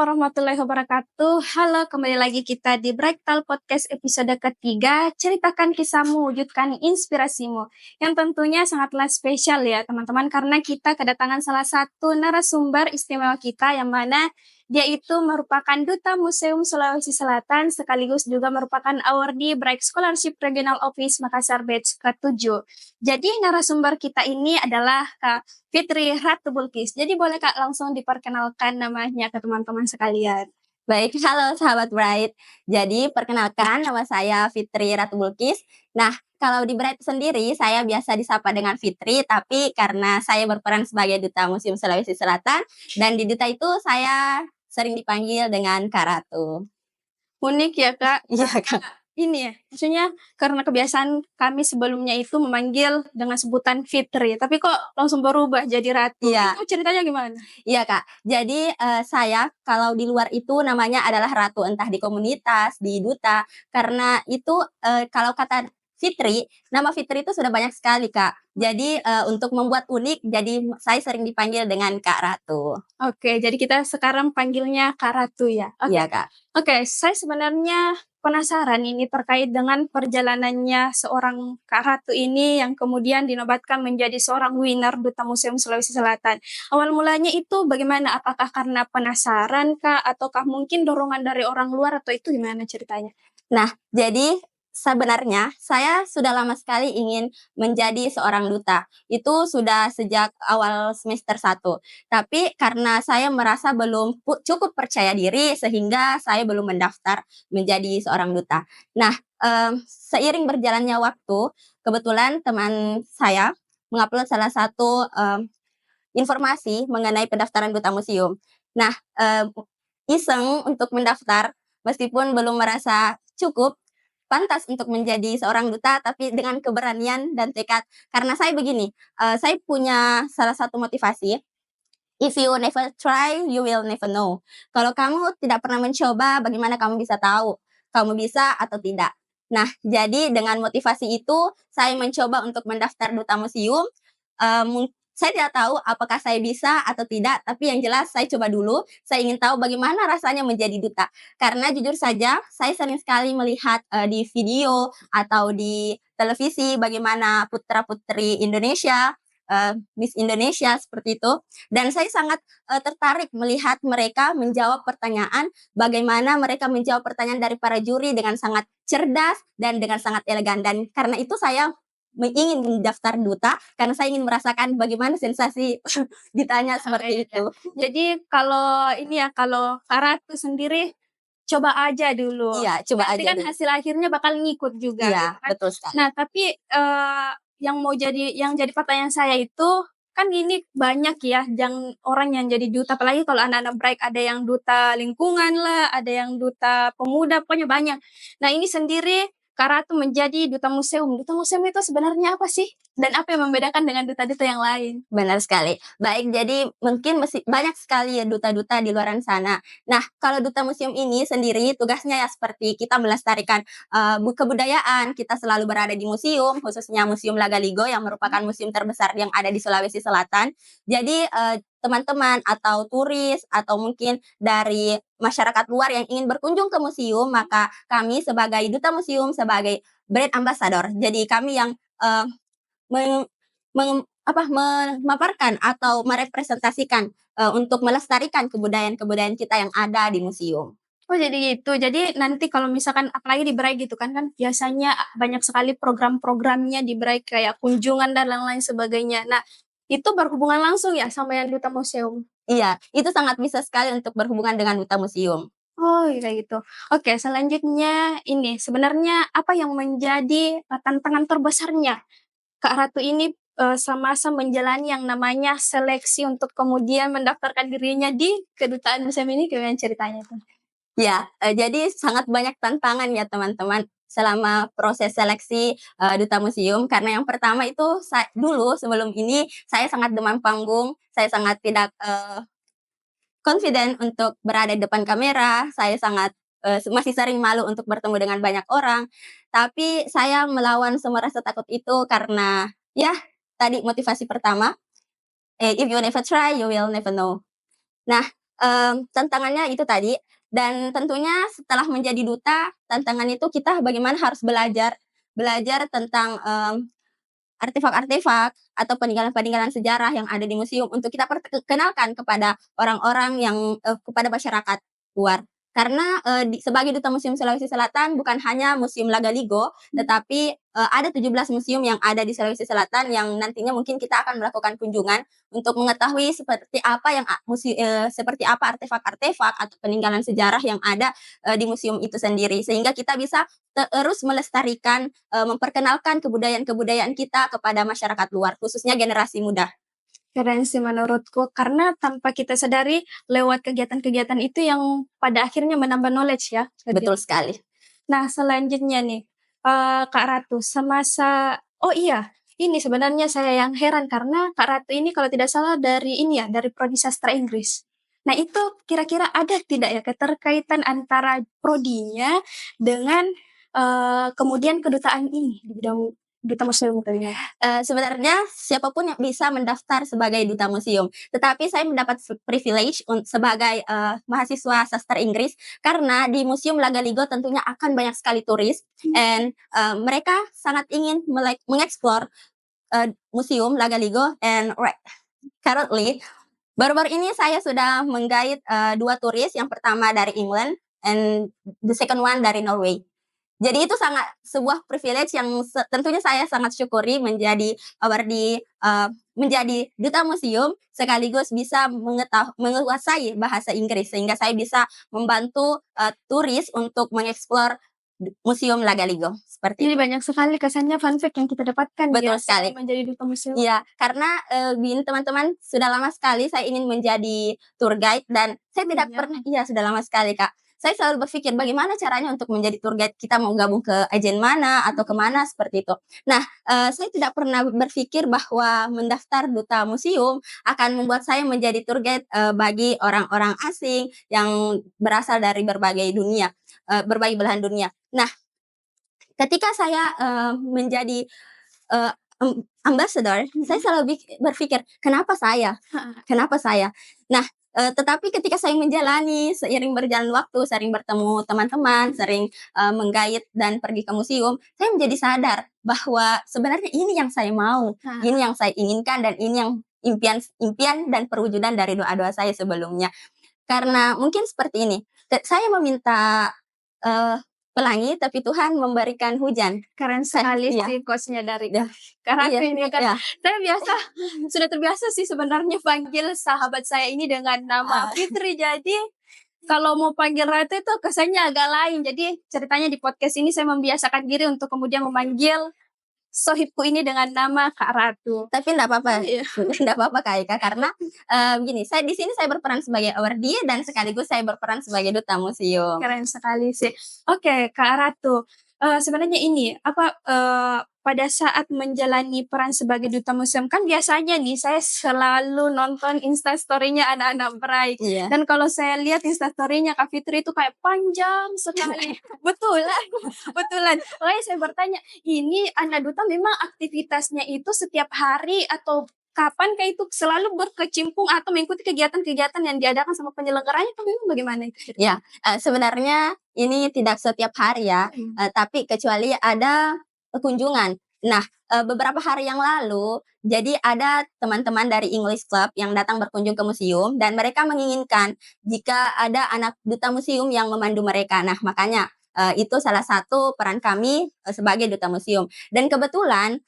warahmatullahi wabarakatuh. Halo, kembali lagi kita di Breaktal Podcast episode ketiga. Ceritakan kisahmu, wujudkan inspirasimu. Yang tentunya sangatlah spesial ya teman-teman, karena kita kedatangan salah satu narasumber istimewa kita yang mana dia itu merupakan Duta Museum Sulawesi Selatan sekaligus juga merupakan awardee Bright Scholarship Regional Office Makassar Batch ke-7. Jadi narasumber kita ini adalah Kak Fitri Ratu Bulkis. Jadi boleh Kak langsung diperkenalkan namanya ke teman-teman sekalian. Baik, halo sahabat Bright. Jadi perkenalkan, nama saya Fitri Ratu Bulkis. Nah, kalau di Bright sendiri saya biasa disapa dengan Fitri, tapi karena saya berperan sebagai Duta Museum Sulawesi Selatan, dan di Duta itu saya sering dipanggil dengan Kak Ratu. Unik ya Kak. Iya, Kak. Ini ya, maksudnya karena kebiasaan kami sebelumnya itu memanggil dengan sebutan Fitri, tapi kok langsung berubah jadi Ratu. Iya. Itu ceritanya gimana? Iya, Kak. Jadi saya kalau di luar itu namanya adalah Ratu, entah di komunitas, di Duta, karena itu kalau kata Fitri, nama Fitri itu sudah banyak sekali, Kak. Jadi untuk membuat unik, jadi saya sering dipanggil dengan Kak Ratu. Oke, jadi kita sekarang panggilnya Kak Ratu ya. Oke. Iya, Kak. Oke, saya sebenarnya penasaran ini terkait dengan perjalanannya seorang Kak Ratu ini yang kemudian dinobatkan menjadi seorang winner Duta Museum Sulawesi Selatan. Awal mulanya itu bagaimana? Apakah karena penasaran Kak? Ataukah mungkin dorongan dari orang luar atau itu gimana ceritanya? Nah, jadi sebenarnya saya sudah lama sekali ingin menjadi seorang duta. Itu sudah sejak awal semester 1. Tapi karena saya merasa belum cukup percaya diri sehingga saya belum mendaftar menjadi seorang duta. Nah, seiring berjalannya waktu, kebetulan teman saya mengupload salah satu informasi mengenai pendaftaran duta museum. Nah, iseng untuk mendaftar meskipun belum merasa cukup pantas untuk menjadi seorang duta, tapi dengan keberanian dan tekad. Karena saya begini, saya punya salah satu motivasi, if you never try, you will never know. Kalau kamu tidak pernah mencoba, bagaimana kamu bisa tahu kamu bisa atau tidak? Nah, jadi dengan motivasi itu, saya mencoba untuk mendaftar duta museum. Saya tidak tahu apakah saya bisa atau tidak, tapi yang jelas saya coba dulu. Saya ingin tahu bagaimana rasanya menjadi duta. Karena jujur saja, saya sering sekali melihat di video atau di televisi bagaimana putra-putri Indonesia, Miss Indonesia seperti itu. Dan saya sangat tertarik melihat mereka menjawab pertanyaan, bagaimana mereka menjawab pertanyaan dari para juri dengan sangat cerdas dan dengan sangat elegan. Dan karena itu saya ingin mendaftar duta karena saya ingin merasakan bagaimana sensasi ditanya seperti itu. Jadi kalau ini ya, kalau Kak Ratu sendiri coba aja dulu. Iya, coba Nanti aja kan dulu. hasil akhirnya bakal ngikut juga, Iya, gitu kan. betul sekali. Nah, tapi yang jadi pertanyaan saya itu kan ini banyak ya orang yang jadi duta, apalagi kalau anak-anak Bright ada yang duta lingkungan lah, ada yang duta pemuda, pokoknya banyak. Nah, ini sendiri Kak Ratu menjadi duta museum. Duta museum itu sebenarnya apa sih? Dan apa yang membedakan dengan duta-duta yang lain? Benar sekali. Baik, jadi mungkin banyak sekali ya duta-duta di luar sana. Nah, kalau duta museum ini sendiri tugasnya ya seperti kita melestarikan kebudayaan. Kita selalu berada di museum, khususnya Museum Lagaligo yang merupakan museum terbesar yang ada di Sulawesi Selatan. Jadi teman-teman atau turis atau mungkin dari masyarakat luar yang ingin berkunjung ke museum, maka kami sebagai duta museum, sebagai brand ambassador. Jadi kami yang meng, memaparkan atau merepresentasikan untuk melestarikan kebudayaan-kebudayaan kita yang ada di museum. Oh jadi gitu. Jadi nanti kalau misalkan apalagi di Bray gitu kan biasanya banyak sekali program-programnya di Bray kayak kunjungan dan lain-lain sebagainya. Nah, itu berhubungan langsung ya sama yang duta museum? Iya, itu sangat bisa sekali untuk berhubungan dengan duta museum. Oh kayak gitu. Oke, selanjutnya ini sebenarnya apa yang menjadi tantangan terbesarnya Kak Ratu ini semasa menjalani yang namanya seleksi untuk kemudian mendaftarkan dirinya di kedutaan museum ini, gimana ceritanya tuh? Ya, jadi sangat banyak tantangan ya teman-teman selama proses seleksi duta museum, karena yang pertama itu dulu sebelum ini saya sangat demam panggung, saya sangat tidak confident untuk berada di depan kamera, saya sangat masih sering malu untuk bertemu dengan banyak orang. Tapi saya melawan semua rasa takut itu karena ya tadi motivasi pertama, if you never try, you will never know. Nah, tantangannya itu tadi, dan tentunya setelah menjadi duta, tantangan itu kita bagaimana harus belajar tentang, artefak-artefak atau peninggalan-peninggalan sejarah yang ada di museum untuk kita kenalkan kepada orang-orang yang kepada masyarakat luar. Karena, sebagai Duta Museum Sulawesi Selatan bukan hanya Museum Lagaligo, tetapi, ada 17 museum yang ada di Sulawesi Selatan yang nantinya mungkin kita akan melakukan kunjungan untuk mengetahui seperti apa yang seperti apa artefak-artefak atau peninggalan sejarah yang ada, di museum itu sendiri. Sehingga kita bisa terus melestarikan, memperkenalkan kebudayaan-kebudayaan kita kepada masyarakat luar, khususnya generasi muda. Keren sih menurutku, karena tanpa kita sadari lewat kegiatan-kegiatan itu yang pada akhirnya menambah knowledge ya ke Betul diri. sekali. Nah, selanjutnya nih, Kak Ratu, oh iya, ini sebenarnya saya yang heran karena Kak Ratu ini kalau tidak salah dari ini ya, dari prodi sastra Inggris. Nah, itu kira-kira ada tidak ya keterkaitan antara prodinya dengan, kemudian kedutaan ini di bidang duta museum kayaknya? Sebenarnya siapapun yang bisa mendaftar sebagai duta museum, tetapi saya mendapat privilege sebagai, mahasiswa sastra Inggris karena di Museum Lagaligo tentunya akan banyak sekali turis and, mereka sangat ingin mengeksplor, Museum Lagaligo and currently baru-baru ini saya sudah meng-guide, 2 turis, yang pertama dari England and the second one dari Norway. Jadi itu sangat sebuah privilege yang tentunya saya sangat syukuri menjadi duta museum sekaligus bisa menguasai bahasa Inggris sehingga saya bisa membantu, turis untuk mengeksplor Museum Lagaligo, seperti Jadi itu. banyak sekali kesannya fun fact yang kita dapatkan Betul ya sekali. selama menjadi duta museum. Iya, karena, gini teman-teman, sudah lama sekali saya ingin menjadi tour guide dan saya tidak Iya. pernah iya sudah lama sekali, Kak. Saya selalu berpikir bagaimana caranya untuk menjadi tour guide, kita mau gabung ke agen mana atau kemana seperti itu. Nah, saya tidak pernah berpikir bahwa mendaftar duta museum akan membuat saya menjadi tour guide, bagi orang-orang asing yang berasal dari berbagai belahan dunia. Nah, ketika saya, menjadi, eee, ambassador, saya selalu berpikir, "Kenapa saya? Kenapa saya?" Nah, tetapi ketika saya menjalani, seiring berjalan waktu, sering bertemu teman-teman, sering, meng-guide dan pergi ke museum, saya menjadi sadar bahwa sebenarnya ini yang saya mau, ini yang saya inginkan, dan ini yang impian dan perwujudan dari doa-doa saya sebelumnya. Karena mungkin seperti ini, saya meminta, eee, pelangi, tapi Tuhan memberikan hujan. Keren sekali Iya, sih quotes-nya dari iya, Kak iya, Ratu ini kan. iya, Saya biasa sudah terbiasa sih sebenarnya panggil sahabat saya ini dengan nama Fitri. Jadi kalau mau panggil Ratu itu kesannya agak lain. Jadi ceritanya di podcast ini saya membiasakan diri untuk kemudian memanggil sohibku ini dengan nama Kak Ratu. tapi enggak apa-apa, Iya. enggak apa-apa Kak Eka, karena, begini, saya di sini saya berperan sebagai awardee dan sekaligus saya berperan sebagai duta museum. Keren sekali sih. Oke, Kak Ratu, sebenarnya ini, pada saat menjalani peran sebagai duta museum, kan biasanya nih saya selalu nonton Instastory-nya anak-anak Bright. Iya. Dan kalau saya lihat Instastory-nya Kak Fitri itu kayak panjang sekali. Betulan, betulan. Makanya saya bertanya, ini anak duta memang aktivitasnya itu setiap hari atau kapan Kak itu selalu berkecimpung atau mengikuti kegiatan-kegiatan yang diadakan sama penyelenggaranya atau memang bagaimana itu? Ya, sebenarnya ini tidak setiap hari ya, tapi kecuali ada kunjungan. Nah, beberapa hari yang lalu, jadi ada teman-teman dari English Club yang datang berkunjung ke museum dan mereka menginginkan jika ada anak duta museum yang memandu mereka. Nah, makanya, itu salah satu peran kami, sebagai duta museum. Dan kebetulan,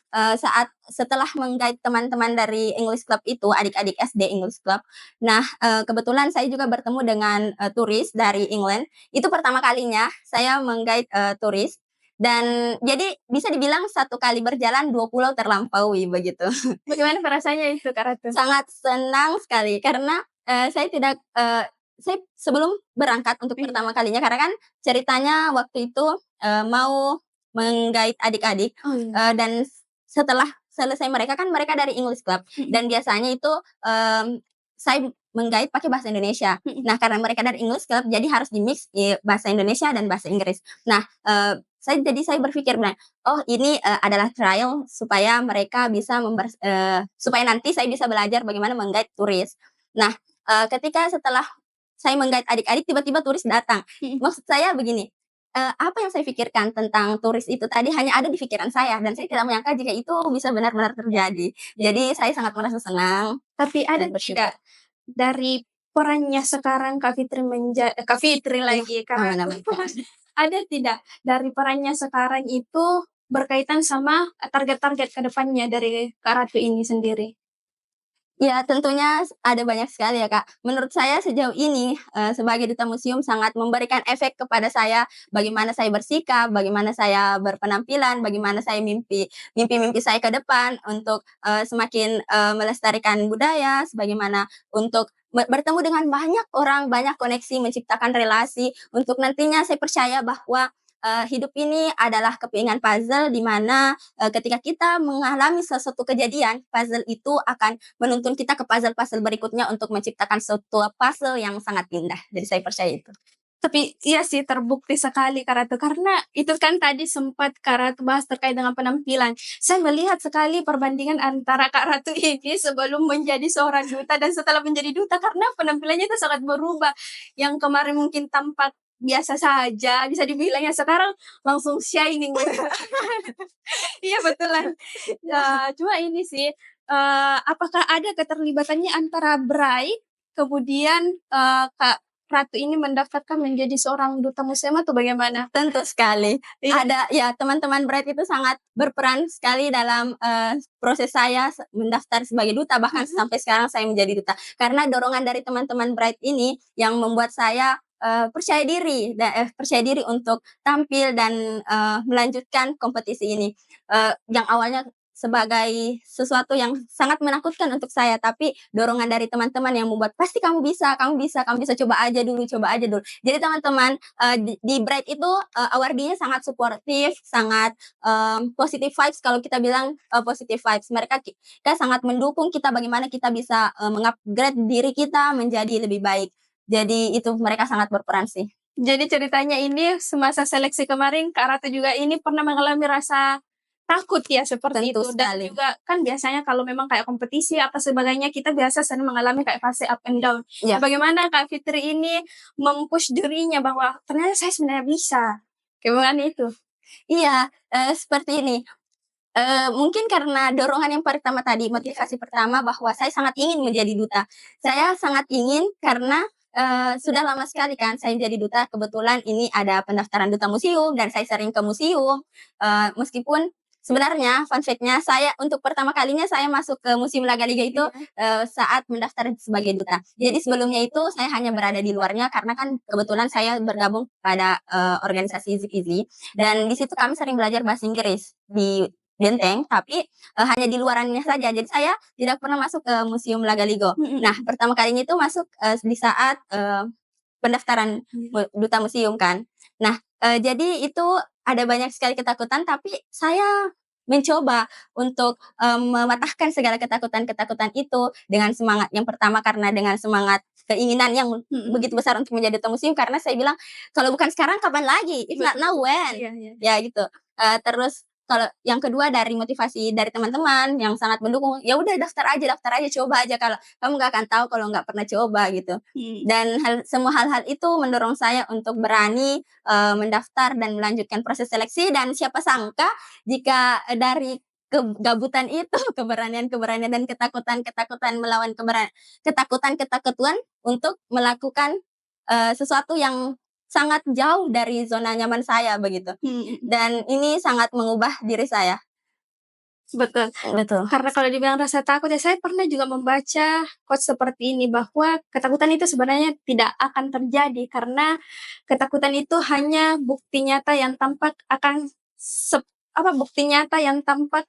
setelah meng-guide teman-teman dari English Club itu, adik-adik SD English Club, nah, kebetulan saya juga bertemu dengan, turis dari England. Itu pertama kalinya saya meng-guide, turis dan jadi bisa dibilang 1 kali berjalan 2 pulau terlampaui begitu. Bagaimana perasaannya itu, Kak Ratu? Sangat senang sekali karena, saya sebelum berangkat untuk Iya. pertama kalinya karena kan ceritanya waktu itu, mau meng-guide adik-adik, Oh, iya. dan setelah selesai mereka dari English Club dan biasanya itu, saya meng-guide pakai bahasa Indonesia. Nah, karena mereka dari English Club jadi harus di-mix, bahasa Indonesia dan bahasa Inggris. Nah, saya berpikir bilang, "Oh ini, adalah trial supaya mereka bisa supaya nanti saya bisa belajar bagaimana meng-guide turis." Nah, ketika setelah saya menggait adik-adik tiba-tiba turis datang. Maksud saya begini, apa yang saya pikirkan tentang turis itu tadi hanya ada di pikiran saya dan saya tidak menyangka jika itu bisa benar-benar terjadi. Jadi saya sangat merasa senang Tapi ada dan bersyukur. tidak dari perannya sekarang Kak Fitri lagi karena Aman-aman. ada tidak dari perannya sekarang itu berkaitan sama target-target ke depannya dari Kak Ratu ini sendiri? Ya, tentunya ada banyak sekali ya, Kak. Menurut saya sejauh ini, sebagai duta museum sangat memberikan efek kepada saya, bagaimana saya bersikap, bagaimana saya berpenampilan, bagaimana saya mimpi-mimpi saya ke depan untuk, semakin, melestarikan budaya, sebagaimana untuk bertemu dengan banyak orang, banyak koneksi, menciptakan relasi, untuk nantinya saya percaya bahwa, hidup ini adalah kepingan puzzle di mana, ketika kita mengalami sesuatu kejadian, puzzle itu akan menuntun kita ke puzzle-puzzle berikutnya untuk menciptakan suatu puzzle yang sangat indah. Jadi saya percaya itu. Tapi iya sih terbukti sekali Kak Ratu, karena itu kan tadi sempat Kak Ratu bahas terkait dengan penampilan. Saya melihat sekali perbandingan antara Kak Ratu ini sebelum menjadi seorang duta dan setelah menjadi duta karena penampilannya itu sangat berubah. Yang kemarin mungkin tampak biasa saja, bisa dibilang ya sekarang langsung shining. Iya betulan. Cuma ini sih, apakah ada keterlibatannya antara Bray, kemudian, Kak Ratu ini mendaftarkan menjadi seorang duta museum atau bagaimana? Tentu sekali. Iya. Ada ya teman-teman Bright itu sangat berperan sekali dalam, proses saya mendaftar sebagai duta, bahkan sampai sekarang saya menjadi duta. Karena dorongan dari teman-teman Bright ini yang membuat saya, percaya diri untuk tampil dan, melanjutkan kompetisi ini. Yang awalnya sebagai sesuatu yang sangat menakutkan untuk saya, tapi dorongan dari teman-teman yang membuat, "Pasti kamu bisa kamu bisa kamu bisa, coba aja dulu." Jadi teman-teman, di Bright itu, awardee-nya sangat suportif, sangat, positive vibes kalau kita bilang, positive vibes. Mereka sangat mendukung kita bagaimana kita bisa, meng-upgrade diri kita menjadi lebih baik. Jadi itu mereka sangat berperan sih. Jadi ceritanya ini semasa seleksi kemarin Kak Ratu juga ini pernah mengalami rasa takut ya seperti Tentu itu dan sekali. juga kan biasanya kalau memang kayak kompetisi apa sebagainya kita biasa sering mengalami kayak fase up and down. Nah, Iya. bagaimana Kak Fitri ini mem-push dirinya bahwa ternyata saya sebenarnya bisa. Gimana itu? Iya, seperti ini, mungkin karena dorongan yang pertama tadi, motivasi pertama bahwa saya sangat ingin menjadi duta. Saya sangat ingin karena, sudah lama sekali kan saya menjadi duta, kebetulan ini ada pendaftaran duta museum dan saya sering ke museum, meskipun sebenarnya fun fact-nya saya untuk pertama kalinya saya masuk ke Museum Lagaliga itu, saat mendaftar sebagai duta. Jadi sebelumnya itu saya hanya berada di luarnya karena kan kebetulan saya bergabung pada, organisasi Zikizi dan di situ kami sering belajar bahasa Inggris di Benteng, tapi, hanya di luarannya saja. Jadi saya tidak pernah masuk ke Museum Lagaligo. Nah, pertama kalinya itu masuk, di saat, pendaftaran duta museum kan. Nah, jadi itu ada banyak sekali ketakutan, tapi saya mencoba untuk, mematahkan segala ketakutan-ketakutan itu dengan semangat yang pertama karena dengan semangat keinginan yang begitu besar untuk menjadi duta museum karena saya bilang, "Kalau bukan sekarang kapan lagi? If not now when?" Iya iya. Ya gitu. Terus kalau yang kedua dari motivasi dari teman-teman yang sangat mendukung, "Ya udah daftar aja, coba aja kalau kamu nggak akan tahu kalau nggak pernah coba," gitu. Dan semua hal-hal itu mendorong saya untuk berani, mendaftar dan melanjutkan proses seleksi dan siapa sangka jika, dari kegabutan itu, keberanian-keberanian dan ketakutan-ketakutan melawan ketakutan-ketakutan untuk melakukan, sesuatu yang sangat jauh dari zona nyaman saya begitu. Dan ini sangat mengubah diri saya. Betul. Betul. Karena kalau dibilang rasa takut ya saya pernah juga membaca quotes seperti ini bahwa ketakutan itu sebenarnya tidak akan terjadi karena ketakutan itu hanya bukti nyata yang tampak akan bukti nyata yang tampak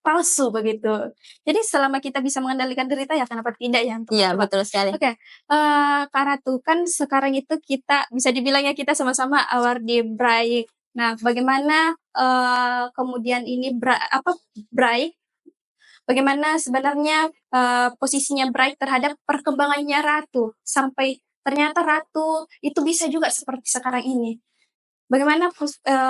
palsu begitu. Jadi selama kita bisa mengendalikan diri kita ya kenapa tidak ya untuk Iya, coba. betul sekali. Oke, Kak Ratu, kan sekarang itu kita bisa dibilang ya kita sama-sama awardee BRAI. Nah, bagaimana, kemudian ini BRAI, bagaimana sebenarnya, posisinya BRAI terhadap perkembangannya Ratu, sampai ternyata Ratu itu bisa juga seperti sekarang ini. Bagaimana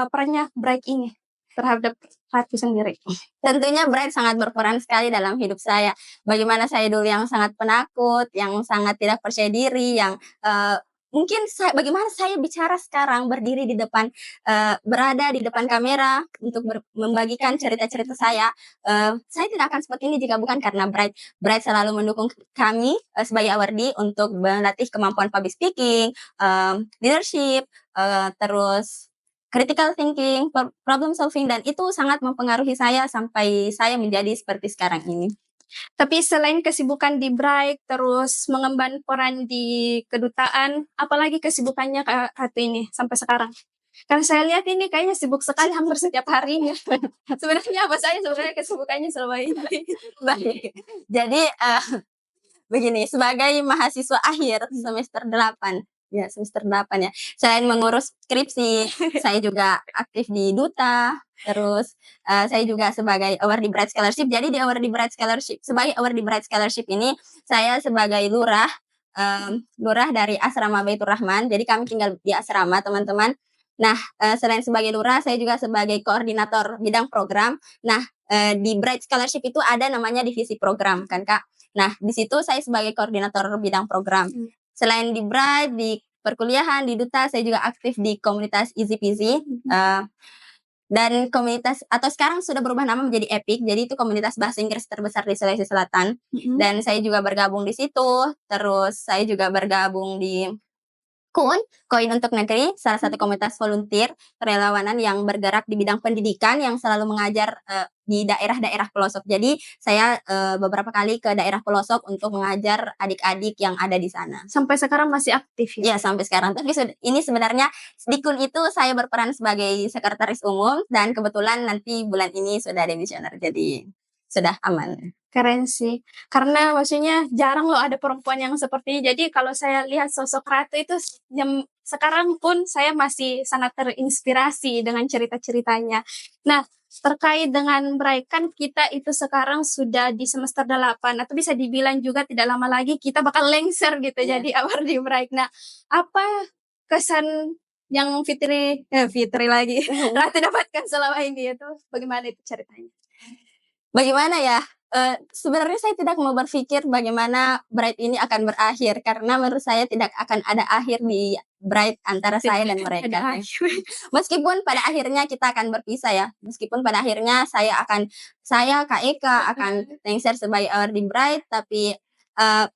perannya BRAI ini? terhadap Ratu sendiri? Tentunya Bright sangat berperan sekali dalam hidup saya. Bagaimana saya dulu yang sangat penakut, yang sangat tidak percaya diri, yang mungkin bagaimana saya bicara sekarang berdiri di depan, berada di depan kamera untuk membagikan cerita-cerita saya tidak akan seperti ini jika bukan karena Bright. Bright selalu mendukung kami sebagai awardee untuk melatih kemampuan public speaking, leadership, terus critical thinking, problem solving, dan itu sangat mempengaruhi saya sampai saya menjadi seperti sekarang ini. Tapi selain kesibukan di Bright, terus mengemban peran di kedutaan, apalagi kesibukannya Kak Ratu ini sampai sekarang? Karena saya lihat ini kayaknya sibuk sekali hampir setiap harinya. Sebenarnya apa saja sebenarnya kesibukannya selama ini? Baik. Jadi begini, sebagai mahasiswa akhir semester 8, semester 8 ya. Selain mengurus skripsi, saya juga aktif di duta, terus saya juga sebagai awardee Bright Scholarship. Jadi di awardee Bright Scholarship, sebagai awardee Bright Scholarship ini saya sebagai lurah, lurah dari asrama Baitur Rahman. Jadi kami tinggal di asrama, teman-teman. Nah, selain sebagai lurah, saya juga sebagai koordinator bidang program. Nah, di Bright Scholarship itu ada namanya divisi program kan, Kak. Nah, di situ saya sebagai koordinator bidang program. Selain di Bright, di perkuliahan, di duta, saya juga aktif di komunitas Easy Peasy. Dan komunitas, atau sekarang sudah berubah nama menjadi EPIC, jadi itu komunitas bahasa Inggris terbesar di Sulawesi Selatan. Dan saya juga bergabung di situ, terus saya juga bergabung di Koin untuk Negeri, salah satu komunitas volunteer kerelawanan yang bergerak di bidang pendidikan yang selalu mengajar di daerah-daerah pelosok. Jadi saya beberapa kali ke daerah pelosok untuk mengajar adik-adik yang ada di sana. Sampai sekarang masih aktif ya? Iya, sampai sekarang. Tapi ini sebenarnya di KUN itu saya berperan sebagai sekretaris umum, dan kebetulan nanti bulan ini sudah demisioner, jadi sudah aman. Keren sih, karena maksudnya jarang loh ada perempuan yang seperti ini. Jadi kalau saya lihat sosok Ratu itu sekarang pun saya masih sangat terinspirasi dengan cerita-ceritanya. Nah, terkait dengan Bright, kan kita itu sekarang sudah di semester 8, atau bisa dibilang juga tidak lama lagi kita bakal lengser gitu jadi awardee Bright. Nah, apa kesan yang Fitri lagi Ratu dapatkan selama ini itu, bagaimana itu ceritanya? Bagaimana ya? Sebenarnya saya tidak mau berpikir bagaimana Bright ini akan berakhir, karena menurut saya tidak akan ada akhir di Bright antara saya dan mereka. Meskipun pada akhirnya kita akan berpisah ya, meskipun pada akhirnya saya Kak Eka akan lengser sebagai awardee Bright, tapi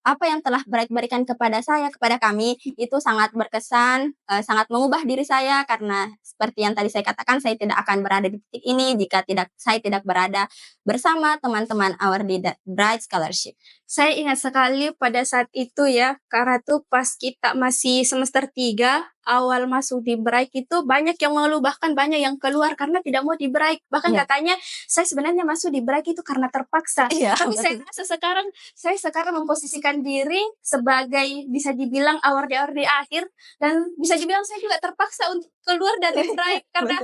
apa yang telah Bright berikan kepada saya, kepada kami, itu sangat berkesan, sangat mengubah diri saya, karena seperti yang tadi saya katakan, saya tidak akan berada di titik ini jika saya tidak berada bersama teman-teman awardee Bright Scholarship. Saya ingat sekali pada saat itu ya, Kak Ratu, pas kita masih semester 3, awal masuk di Bright itu banyak yang mengeluh, bahkan banyak yang keluar karena tidak mau di Bright. Bahkan katanya, saya sebenarnya masuk di Bright itu karena terpaksa. Tapi saya rasa saya sekarang memposisikan diri sebagai bisa dibilang awardee akhir, dan bisa dibilang saya juga terpaksa untuk keluar dari Bright karena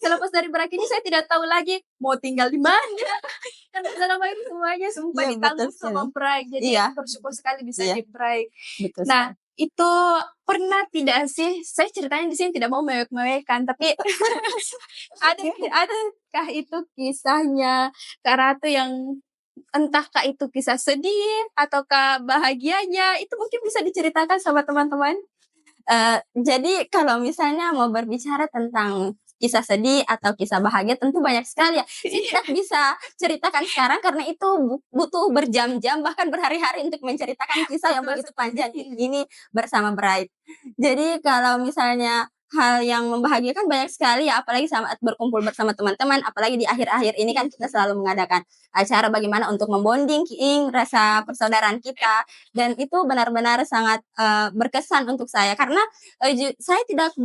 selepas dari Bright ini saya tidak tahu lagi mau tinggal di mana. Karena selama ini semuanya sumpah ditanggung sama Bright, jadi bersyukur sekali bisa di Bright. Nah, itu pernah tidak sih, saya ceritanya di sini tidak mau mewek-mewekkan, tapi adakah itu kisahnya Kak Ratu yang entahkah itu kisah sedih ataukah bahagianya, itu mungkin bisa diceritakan sama teman-teman? Jadi kalau misalnya mau berbicara tentang kisah sedih atau kisah bahagia, tentu banyak sekali ya. Saya tidak bisa ceritakan sekarang karena itu butuh berjam-jam, bahkan berhari-hari untuk menceritakan kisah yang begitu panjang ini bersama Bright. Jadi kalau misalnya hal yang membahagiakan banyak sekali ya, apalagi saat berkumpul bersama teman-teman, apalagi di akhir-akhir ini kan kita selalu mengadakan acara bagaimana untuk membonding rasa persaudaraan kita, dan itu benar-benar sangat berkesan untuk saya, karena saya tidak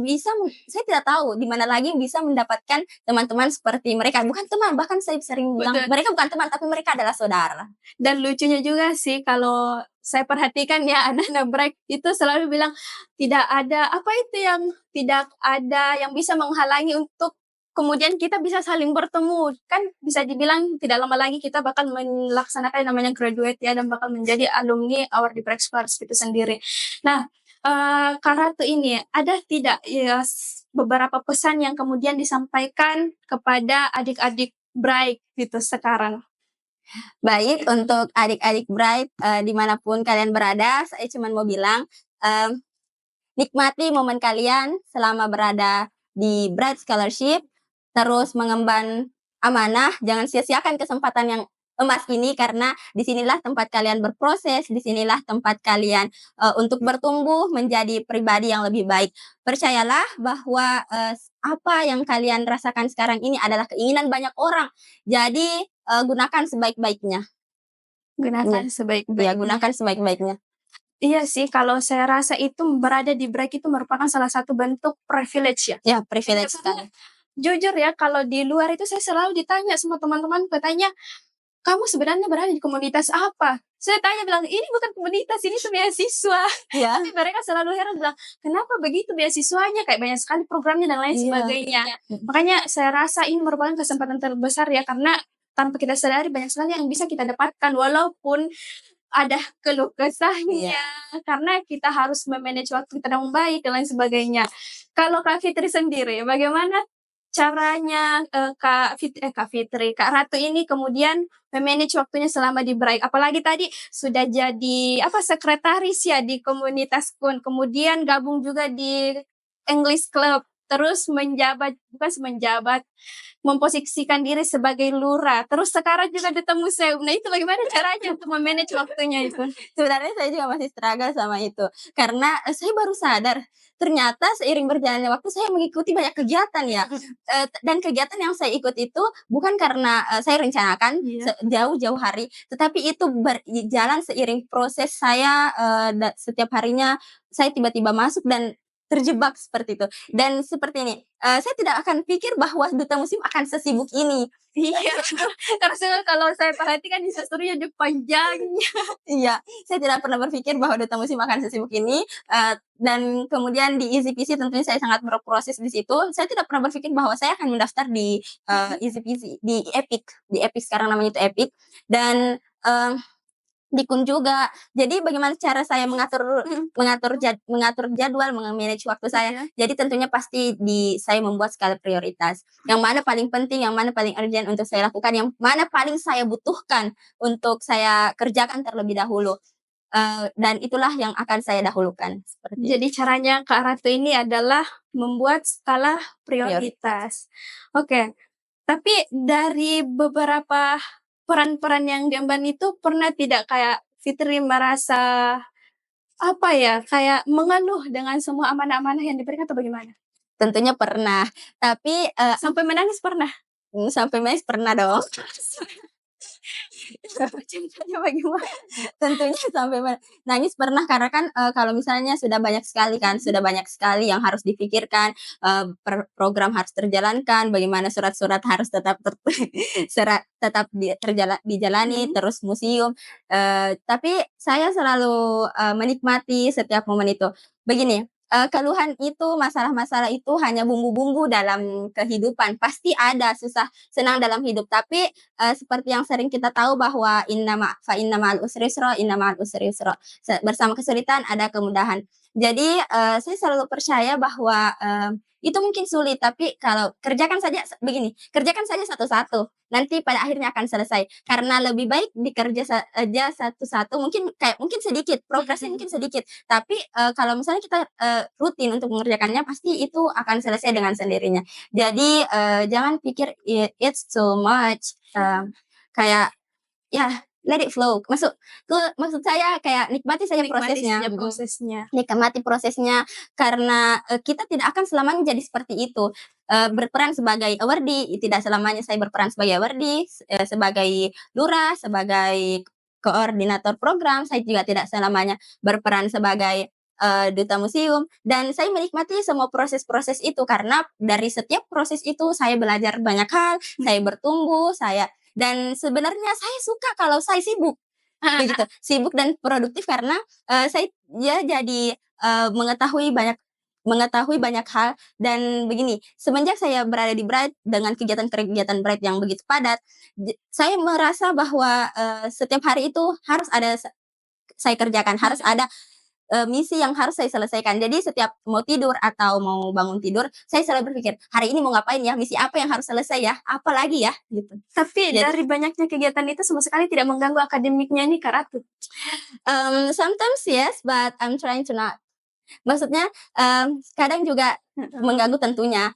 tahu di mana lagi bisa mendapatkan teman-teman seperti mereka. Bukan teman, bahkan saya sering bilang mereka bukan teman, tapi mereka adalah saudara. Dan lucunya juga sih kalau saya perhatikan ya, anak-anak Bright itu selalu bilang tidak ada tidak ada yang bisa menghalangi untuk kemudian kita bisa saling bertemu. Kan bisa dibilang tidak lama lagi kita bakal melaksanakan namanya graduate ya, dan bakal menjadi alumni awardee Bright Scholarship itu sendiri. Nah, Kak Ratu ini, ada tidak ya beberapa pesan yang kemudian disampaikan kepada adik-adik Bright gitu sekarang? Baik, untuk adik-adik Bright, dimanapun kalian berada, saya cuma mau bilang, mmm, nikmati momen kalian selama berada di Bright Scholarship, terus mengemban amanah, jangan sia-siakan kesempatan yang emas ini karena di sinilah tempat kalian berproses, di sinilah tempat kalian, untuk bertumbuh menjadi pribadi yang lebih baik. Percayalah bahwa, apa yang kalian rasakan sekarang ini adalah keinginan banyak orang, jadi, gunakan sebaik-baiknya. Iya, Gunakan iya sebaik-baiknya. gunakan sebaik-baiknya. Iya sih, kalau saya rasa itu berada di Bright itu merupakan salah satu bentuk privilege ya. Ya, Iya, privilege karena sekali. jujur ya, kalau di luar itu saya selalu ditanya sama teman-teman, katanya, "Kamu sebenarnya berada di komunitas apa?" Saya tanya bilang, "Ini bukan komunitas, ini tuh beasiswa." Iya, Tapi mereka selalu heran bilang, "Kenapa begitu beasiswanya? Kayak banyak sekali programnya dan lain iya, sebagainya." Makanya saya rasa ini merupakan kesempatan terbesar ya, karena tanpa kita sadari banyak sekali yang bisa kita dapatkan, walaupun ada keluh iya. kesahnya, karena kita harus me-manage waktu kita dengan baik dan lain sebagainya. Kalau Kak Fitri sendiri, bagaimana caranya, Kak Fitri, Kak Ratu ini kemudian me-manage waktunya selama di Bright? Apalagi tadi sudah jadi, sekretaris ya di komunitas KUN, kemudian gabung juga di English Club, terus menjabat, memposisikan diri sebagai lurah, terus sekarang juga di museum. Nah, itu bagaimana caranya untuk me-manage waktunya itu? Sebenarnya saya juga masih struggle sama itu, karena, saya baru sadar, ternyata seiring berjalannya waktu saya mengikuti banyak kegiatan ya, dan kegiatan yang saya ikut itu bukan karena, saya rencanakan Iya. jauh-jauh hari, tetapi itu jalan seiring proses saya, setiap harinya saya tiba-tiba masuk dan terjebak seperti itu. Dan seperti ini, saya tidak akan pikir bahwa Duta Museum akan sesibuk ini. Iya, karena kalau saya perhatikan instastory-nya dia panjangnya. Iya, saya tidak pernah berpikir bahwa Duta Museum akan sesibuk ini, dan kemudian di Easy Peasy tentunya saya sangat berproses di situ. Saya tidak pernah berpikir bahwa saya akan mendaftar di, Easy Peasy, di Epic sekarang namanya itu Epic dan, di KUN juga. Jadi bagaimana cara saya mengatur mengatur jadwal, manage waktu saya. Iya. Jadi tentunya pasti saya membuat skala prioritas. Yang mana paling penting, yang mana paling urgent untuk saya lakukan, yang mana paling saya butuhkan untuk saya kerjakan terlebih dahulu. Dan itulah yang akan saya dahulukan, seperti itu. Jadi caranya Kak Ratu ini adalah membuat skala Prioritas. prioritas. Oke, tapi dari beberapa peran-peran yang diemban itu pernah tidak kayak Fitri merasa, kayak mengeluh dengan semua amanah-amanah yang diberikan atau bagaimana? Tentunya pernah, tapi, Sampai menangis pernah? sampai mes pernah dong. Ceritanya bagaimana? Tentunya sampai nangis pernah karena kan, kalau misalnya sudah banyak sekali kan, sudah banyak sekali yang harus dipikirkan, program harus terjalankan, bagaimana surat-surat harus tetap tetap dijalani, Mhm. terus museum, tapi saya selalu, menikmati setiap momen itu. Begini, keluhan itu, masalah-masalah itu hanya bumbu-bumbu dalam kehidupan, pasti ada susah senang dalam hidup, tapi seperti yang sering kita tahu bahwa inna ma'al usri yusra, inna ma'al usri yusra. Bersama kesulitan ada kemudahan. Jadi, saya selalu percaya bahwa, itu mungkin sulit, tapi kalau kerjakan saja satu-satu, nanti pada akhirnya akan selesai. Karena lebih baik aja satu-satu, mungkin sedikit, progresnya mungkin sedikit, tapi, kalau misalnya kita, rutin untuk mengerjakannya, pasti itu akan selesai dengan sendirinya. Jadi, jangan pikir it's too much, kayak ya let it flow. Maksud saya kayak nikmati saja Nikmati prosesnya, saja prosesnya. nikmati prosesnya karena, kita tidak akan selamanya jadi seperti itu. Berperan sebagai awardee, tidak selamanya saya berperan sebagai awardee, sebagai lurah, sebagai koordinator program, saya juga tidak selamanya berperan sebagai, duta museum, dan saya menikmati semua proses-proses itu karena dari setiap proses itu saya belajar banyak hal, saya bertumbuh, dan sebenarnya saya suka kalau saya sibuk, begitu. Sibuk dan produktif karena, saya jadi, mengetahui banyak hal dan begini, semenjak saya berada di Bright dengan kegiatan-kegiatan Bright yang begitu padat, saya merasa bahwa, setiap hari itu harus ada saya kerjakan, harus ada misi yang harus saya selesaikan. Jadi setiap mau tidur atau mau bangun tidur, saya selalu berpikir, "Hari ini mau ngapain ya? Misi apa yang harus selesai ya? Apa lagi ya?" Gitu. Tapi Jadi dari banyaknya kegiatan itu sama sekali tidak mengganggu akademiknya nih Kak Ratu? sometimes yes, but I'm trying to not. Maksudnya, kadang juga mengganggu tentunya.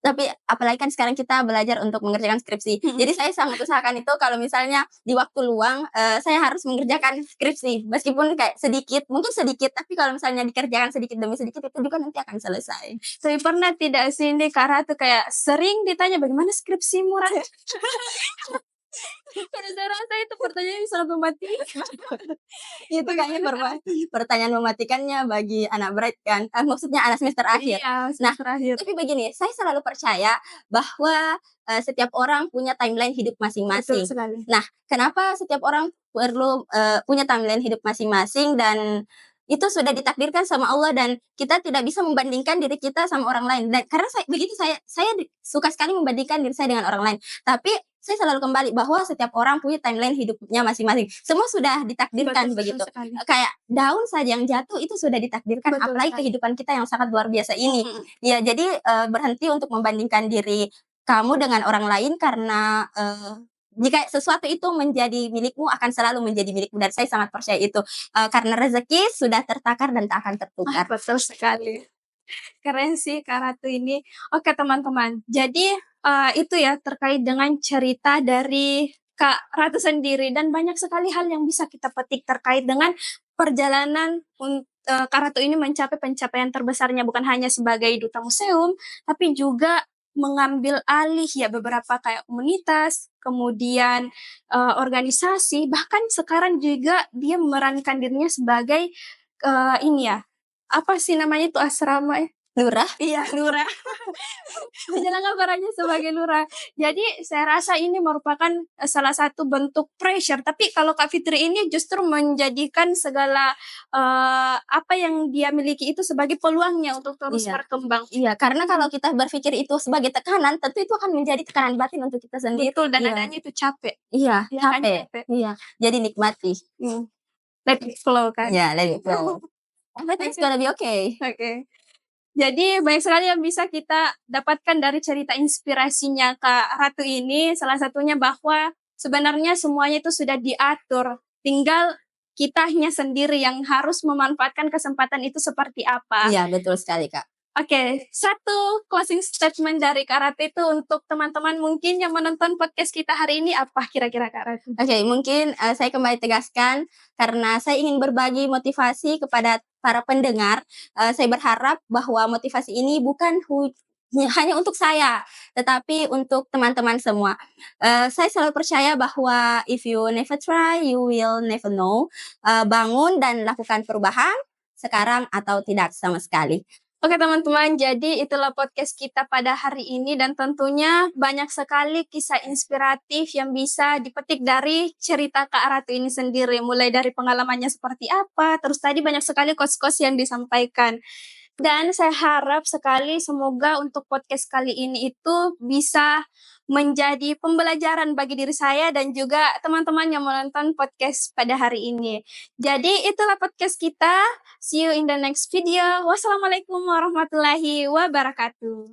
Tapi apalagi kan sekarang kita belajar untuk mengerjakan skripsi. Jadi saya sangat usahakan itu kalau misalnya di waktu luang, saya harus mengerjakan skripsi. Meskipun kayak sedikit, mungkin sedikit, tapi kalau misalnya dikerjakan sedikit demi sedikit itu juga nanti akan selesai. Tapi pernah tidak sih ini Kak Ratu kayak sering ditanya, "Bagaimana skripsimu, Ratu?" Karena saya rasa itu pertanyaan yang sangat mematikan. Itu kayaknya pertanyaan mematikannya bagi anak bright kan, maksudnya anak semester akhir. Iya, Nah, semester akhir. tapi begini, saya selalu percaya bahwa, setiap orang punya timeline hidup Betul masing-masing. sekali. Nah, kenapa setiap orang perlu, punya timeline hidup masing-masing dan itu sudah ditakdirkan sama Allah dan kita tidak bisa membandingkan diri kita sama orang lain. Dan karena saya suka sekali membandingkan diri saya dengan orang lain. Tapi saya selalu kembali bahwa setiap orang punya timeline hidupnya masing-masing. Semua sudah ditakdirkan Betul begitu. sekali. Kayak daun saja yang jatuh itu sudah ditakdirkan, Betul apalagi sekali. kehidupan kita yang sangat luar biasa ini. Ya, jadi, berhenti untuk membandingkan diri kamu dengan orang lain karena, jika sesuatu itu menjadi milikmu akan selalu menjadi milikmu dan saya sangat percaya itu, karena rezeki sudah tertakar dan tak akan tertukar. Betul sekali. Keren sih Kak Ratu ini. Oke teman-teman, jadi, itu ya terkait dengan cerita dari Kak Ratu sendiri dan banyak sekali hal yang bisa kita petik terkait dengan perjalanan Kak Ratu ini mencapai pencapaian terbesarnya bukan hanya sebagai duta museum, tapi juga mengambil alih ya beberapa kayak komunitas, kemudian, organisasi, bahkan sekarang juga dia memerankan dirinya sebagai, ini ya, apa sih namanya itu asrama ya? Lurah? Iya, lurah. Menjalankan perannya sebagai lurah. Jadi saya rasa ini merupakan, salah satu bentuk pressure, tapi kalau Kak Fitri ini justru menjadikan segala, apa yang dia miliki itu sebagai peluangnya untuk terus Iya. berkembang. Iya, karena kalau kita berpikir itu sebagai tekanan, tentu itu akan menjadi tekanan batin untuk kita sendiri. Betul, dan Iya. adanya itu capek. Iya, Iya kan, capek. capek. Iya, jadi nikmati. Let it flow kan. Iya, let it flow. Everything's gonna be okay. Oke. Jadi banyak sekali yang bisa kita dapatkan dari cerita inspirasinya Kak Ratu ini, salah satunya bahwa sebenarnya semuanya itu sudah diatur, tinggal kitanya sendiri yang harus memanfaatkan kesempatan itu seperti apa. Iya, betul sekali, Kak. Oke, satu closing statement dari Kak Ratu itu untuk teman-teman mungkin yang menonton podcast kita hari ini apa kira-kira Kak Ratu? Oke, mungkin, saya kembali tegaskan karena saya ingin berbagi motivasi kepada para pendengar, saya berharap bahwa motivasi ini bukan hanya untuk saya, tetapi untuk teman-teman semua. Saya selalu percaya bahwa if you never try, you will never know. Bangun dan lakukan perubahan sekarang atau tidak sama sekali. Oke teman-teman, jadi itulah podcast kita pada hari ini dan tentunya banyak sekali kisah inspiratif yang bisa dipetik dari cerita Kak Ratu ini sendiri. Mulai dari pengalamannya seperti apa, terus tadi banyak sekali quotes-quotes yang disampaikan. Dan saya harap sekali semoga untuk podcast kali ini itu bisa menjadi pembelajaran bagi diri saya dan juga teman-teman yang menonton podcast pada hari ini. Jadi itulah podcast kita. See you in the next video. Wassalamualaikum warahmatullahi wabarakatuh.